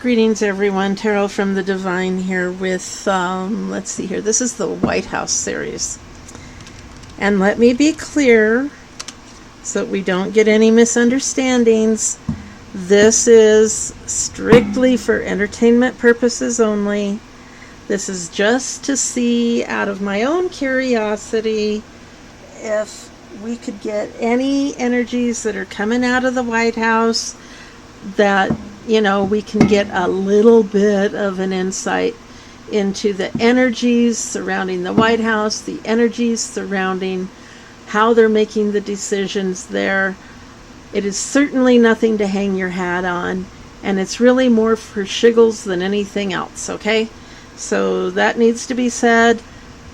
Greetings, everyone. Tarot from the Divine here with, let's see here. This is the White House series. And let me be clear so that we don't get any misunderstandings. This is strictly for entertainment purposes only. This is just to see, out of my own curiosity, if we could get any energies that are coming out of the White House that, you know, we can get a little bit of an insight into the energies surrounding the White House, the energies surrounding how they're making the decisions there. It is certainly nothing to hang your hat on, and it's really more for shiggles than anything else, okay? So that needs to be said.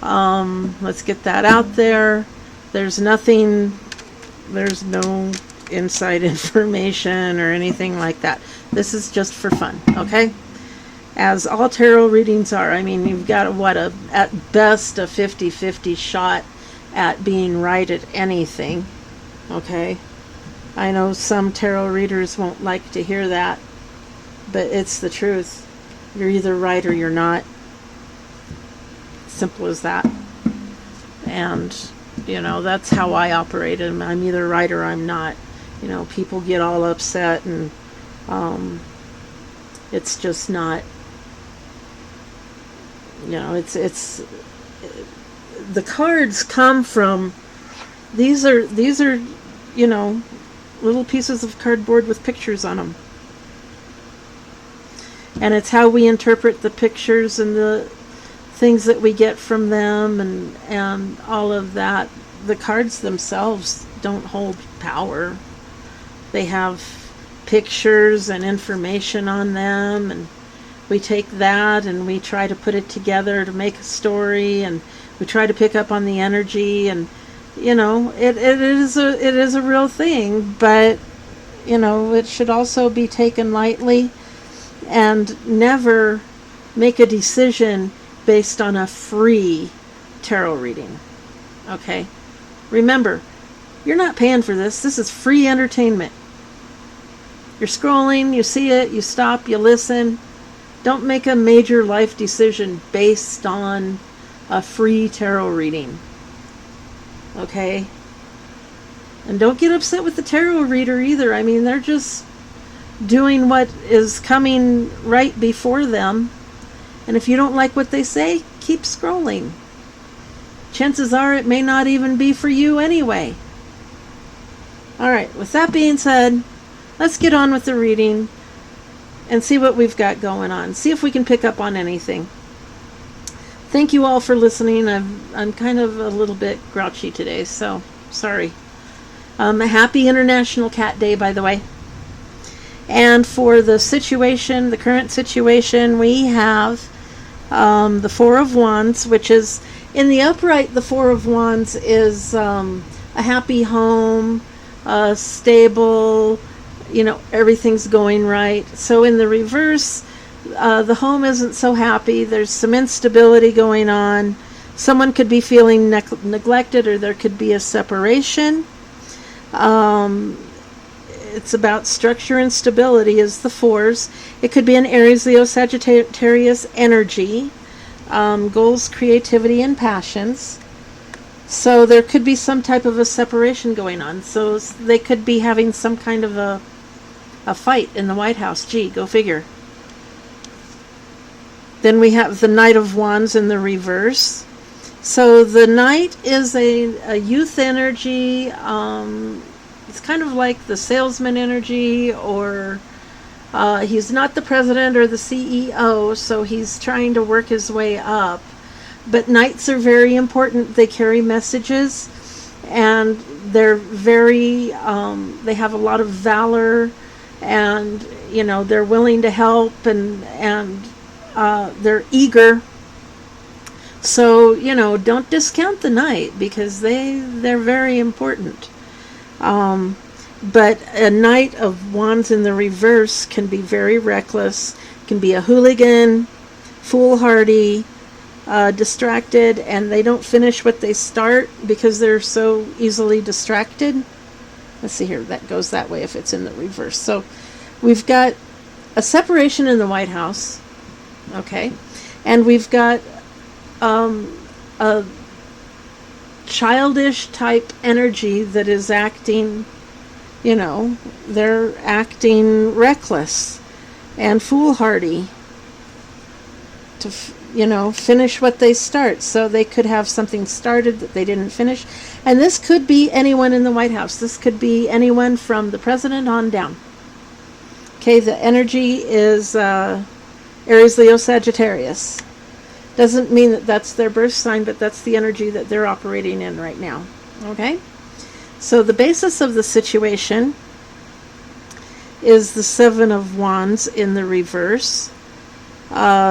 Let's get that out there. There's no inside information or anything like that. This is just for fun, okay? As all tarot readings are. I mean, you've got at best a 50-50 shot at being right at anything, okay? I know some tarot readers won't like to hear that, but it's the truth. You're either right or you're not. Simple as that. And, you know, that's how I operate. I'm either right or I'm not. You know, people get all upset, and it's just not, you know, it's the cards come from, these are, you know, little pieces of cardboard with pictures on them. And it's how we interpret the pictures and the things that we get from them and all of that. The cards themselves don't hold power. They have pictures and information on them, and we take that and we try to put it together to make a story, and we try to pick up on the energy, and you know, it is a real thing, but you know, it should also be taken lightly, and never make a decision based on a free tarot reading. Okay? Remember, you're not paying for this. This is free entertainment. You're scrolling, you see it, you stop, you listen. Don't make a major life decision based on a free tarot reading. Okay? And don't get upset with the tarot reader either. I mean, they're just doing what is coming right before them. And if you don't like what they say, keep scrolling. Chances are it may not even be for you anyway. Alright, with that being said, let's get on with the reading and see what we've got going on. See if we can pick up on anything. Thank you all for listening. I'm kind of a little bit grouchy today, so sorry. A happy International Cat Day, by the way. And for the situation, the current situation, we have the Four of Wands, which is, in the upright, the Four of Wands is a happy home, stable, you know, everything's going right. So in the reverse, the home isn't so happy. There's some instability going on. Someone could be feeling neglected, or there could be a separation. It's about structure and stability is the fours. It could be an Aries, Leo, Sagittarius energy. Goals, creativity, and passions. So there could be some type of a separation going on. So they could be having some kind of a fight in the White House. Gee, go figure. Then we have the Knight of Wands in the reverse. So the Knight is a youth energy. It's kind of like the salesman energy, or he's not the president or the CEO, so he's trying to work his way up. But Knights are very important. They carry messages, and they're very, they have a lot of valor, and, you know, they're willing to help, and they're eager. So, you know, don't discount the Knight, because they're very important. But a Knight of Wands in the reverse can be very reckless, can be a hooligan, foolhardy, distracted, and they don't finish what they start because they're so easily distracted. Let's see here, that goes that way if it's in the reverse. So we've got a separation in the White House, okay, and we've got a childish type energy that is acting, they're acting reckless and foolhardy to, finish what they start. So they could have something started that they didn't finish. And this could be anyone in the White House. This could be anyone from the president on down. Okay, the energy is Aries, Leo, Sagittarius. Doesn't mean that that's their birth sign, but that's the energy that they're operating in right now. Okay? So the basis of the situation is the Seven of Wands in the reverse.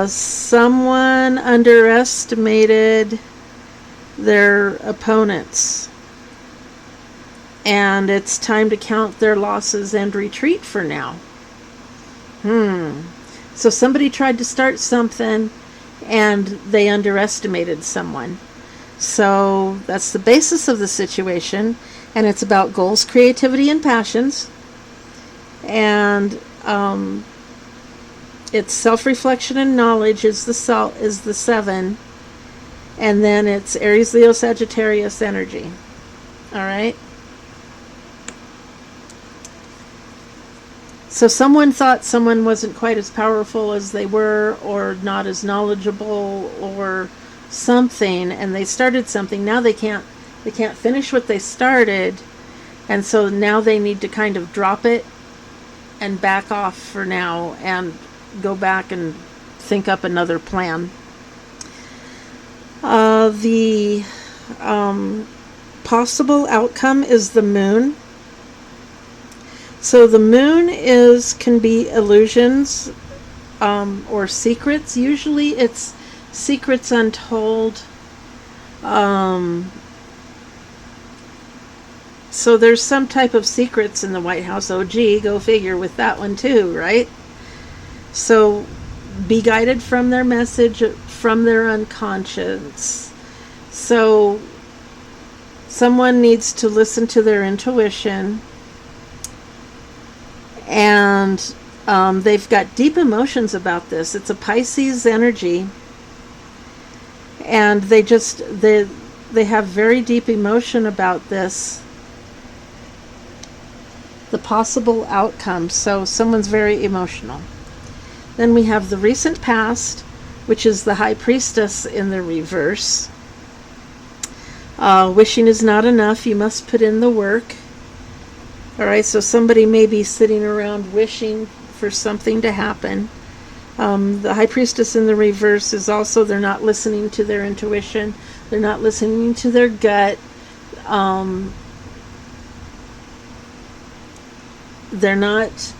Someone underestimated their opponents, and it's time to count their losses and retreat for now. So somebody tried to start something and they underestimated someone. So that's the basis of the situation, and it's about goals, creativity, and passions. And it's self-reflection and knowledge is the seven, and then it's Aries, Leo, Sagittarius energy. All right. So someone thought someone wasn't quite as powerful as they were, or not as knowledgeable, or something, and they started something. Now they can't finish what they started, and so now they need to kind of drop it and back off for now and go back and think up another plan. The possible outcome is the moon. So the moon can be illusions or secrets. Usually it's secrets untold. So there's some type of secrets in the White House. Oh, gee, go figure with that one too, right? So be guided from their message, from their unconscious. So someone needs to listen to their intuition. And they've got deep emotions about this. It's a Pisces energy. And they have very deep emotion about this. The possible outcome. So someone's very emotional. Then we have the recent past, which is the High Priestess in the reverse. Wishing is not enough. You must put in the work. All right, so somebody may be sitting around wishing for something to happen. The High Priestess in the reverse is also, they're not listening to their intuition. They're not listening to their gut. They're not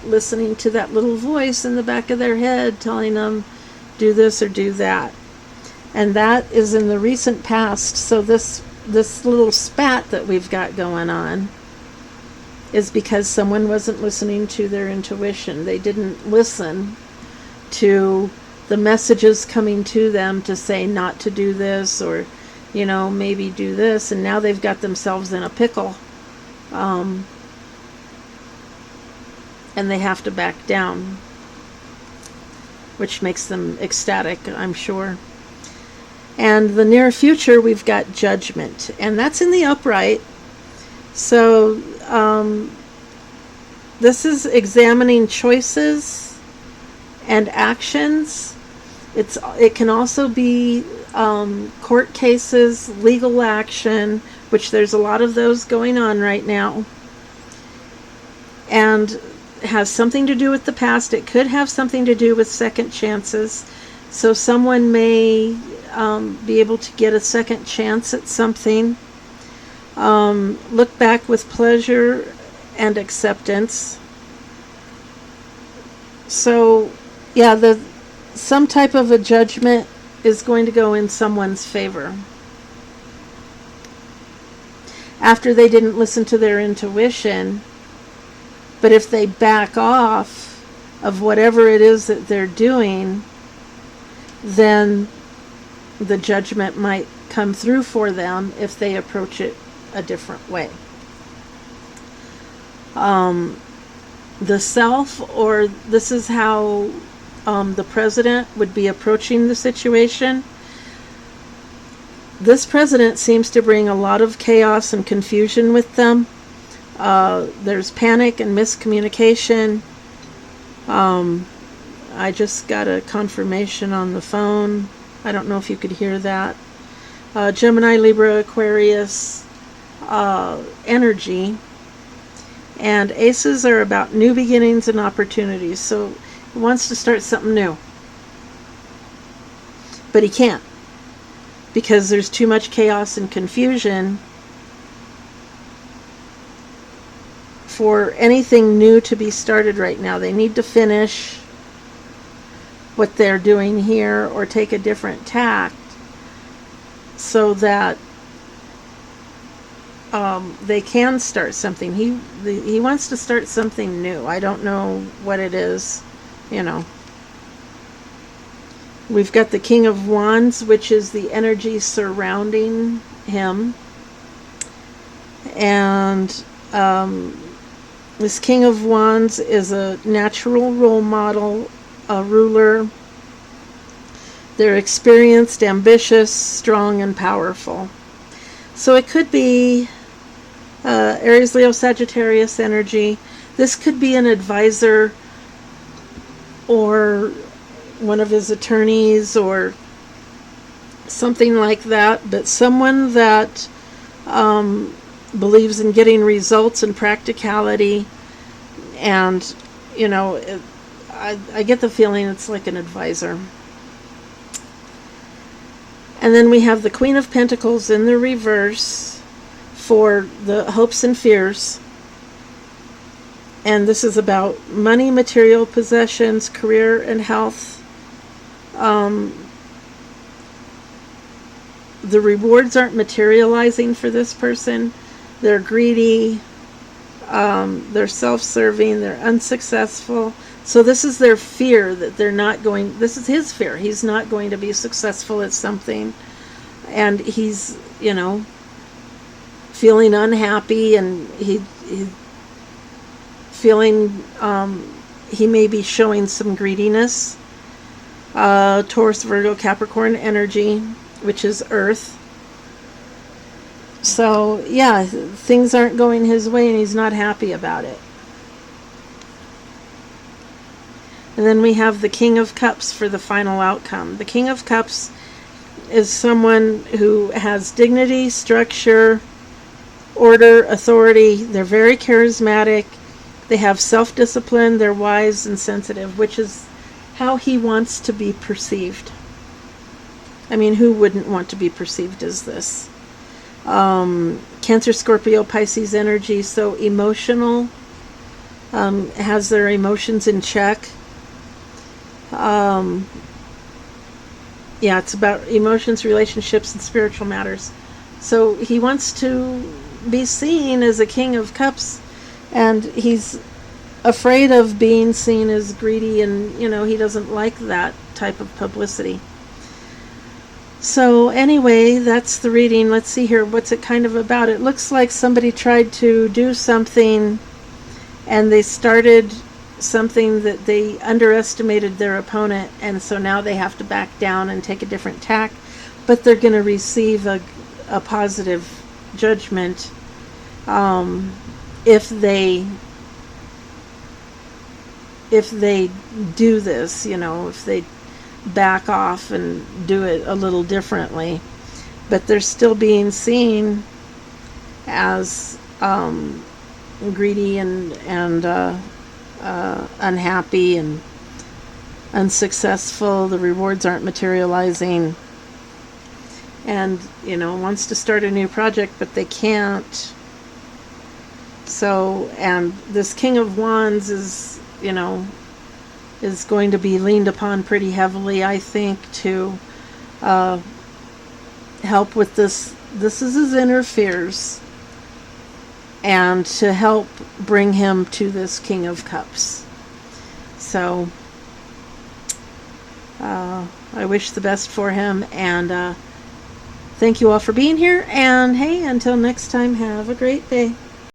listening to that little voice in the back of their head telling them, do this or do that. And that is in the recent past. So this little spat that we've got going on is because someone wasn't listening to their intuition. They didn't listen to the messages coming to them to say not to do this, or maybe do this, and now they've got themselves in a pickle, and they have to back down, which makes them ecstatic, I'm sure. And the near future, we've got Judgment, and that's in the upright. So this is examining choices and actions. It can also be court cases, legal action, which there's a lot of those going on right now, and has something to do with the past. It could have something to do with second chances. So someone may be able to get a second chance at something. Look back with pleasure and acceptance. So, yeah, some type of a judgment is going to go in someone's favor. After they didn't listen to their intuition, but if they back off of whatever it is that they're doing, then the judgment might come through for them if they approach it a different way. the self, or this is how the president would be approaching the situation. This president seems to bring a lot of chaos and confusion with them. There's panic and miscommunication. I just got a confirmation on the phone. I don't know if you could hear that. Gemini, Libra, Aquarius energy. And aces are about new beginnings and opportunities. So he wants to start something new. But he can't, because there's too much chaos and confusion for anything new to be started right now. They need to finish what they're doing here or take a different tact so that they can start something. He wants to start something new. I don't know what it is, you know. We've got the King of Wands, which is the energy surrounding him. And this King of Wands is a natural role model, a ruler. They're experienced, ambitious, strong, and powerful. So it could be Aries, Leo, Sagittarius energy. This could be an advisor or one of his attorneys or something like that, but someone that believes in getting results and practicality. And, you know, I get the feeling it's like an advisor. And then we have the Queen of Pentacles in the reverse for the hopes and fears. And this is about money, material possessions, career, and health. The rewards aren't materializing for this person. They're greedy. They're self-serving. They're unsuccessful. So this is their fear that they're not going, this is his fear. He's not going to be successful at something. And he's, you know, feeling unhappy, and he feeling, he may be showing some greediness. Taurus, Virgo, Capricorn energy, which is earth. So, yeah, things aren't going his way, and he's not happy about it. And then we have the King of Cups for the final outcome. The King of Cups is someone who has dignity, structure, order, authority. They're very charismatic. They have self-discipline. They're wise and sensitive, which is how he wants to be perceived. I mean, who wouldn't want to be perceived as this? Cancer, Scorpio, Pisces energy. So emotional, has their emotions in check. Yeah, it's about emotions, relationships, and spiritual matters. So he wants to be seen as a King of Cups, and he's afraid of being seen as greedy, and, you know, he doesn't like that type of publicity. So anyway, that's the reading. Let's see here. What's it kind of about? It looks like somebody tried to do something, and they started something that they underestimated their opponent, and so now they have to back down and take a different tack, but they're going to receive a positive judgment if they do this, you know, if they back off and do it a little differently. But they're still being seen as greedy and unhappy and unsuccessful. The rewards aren't materializing, and, you know, wants to start a new project, but they can't. So, and this King of Wands is, you know, is going to be leaned upon pretty heavily, I think, to help with this. This is his inner fears, and to help bring him to this King of Cups. So I wish the best for him, and thank you all for being here, and hey, until next time, have a great day.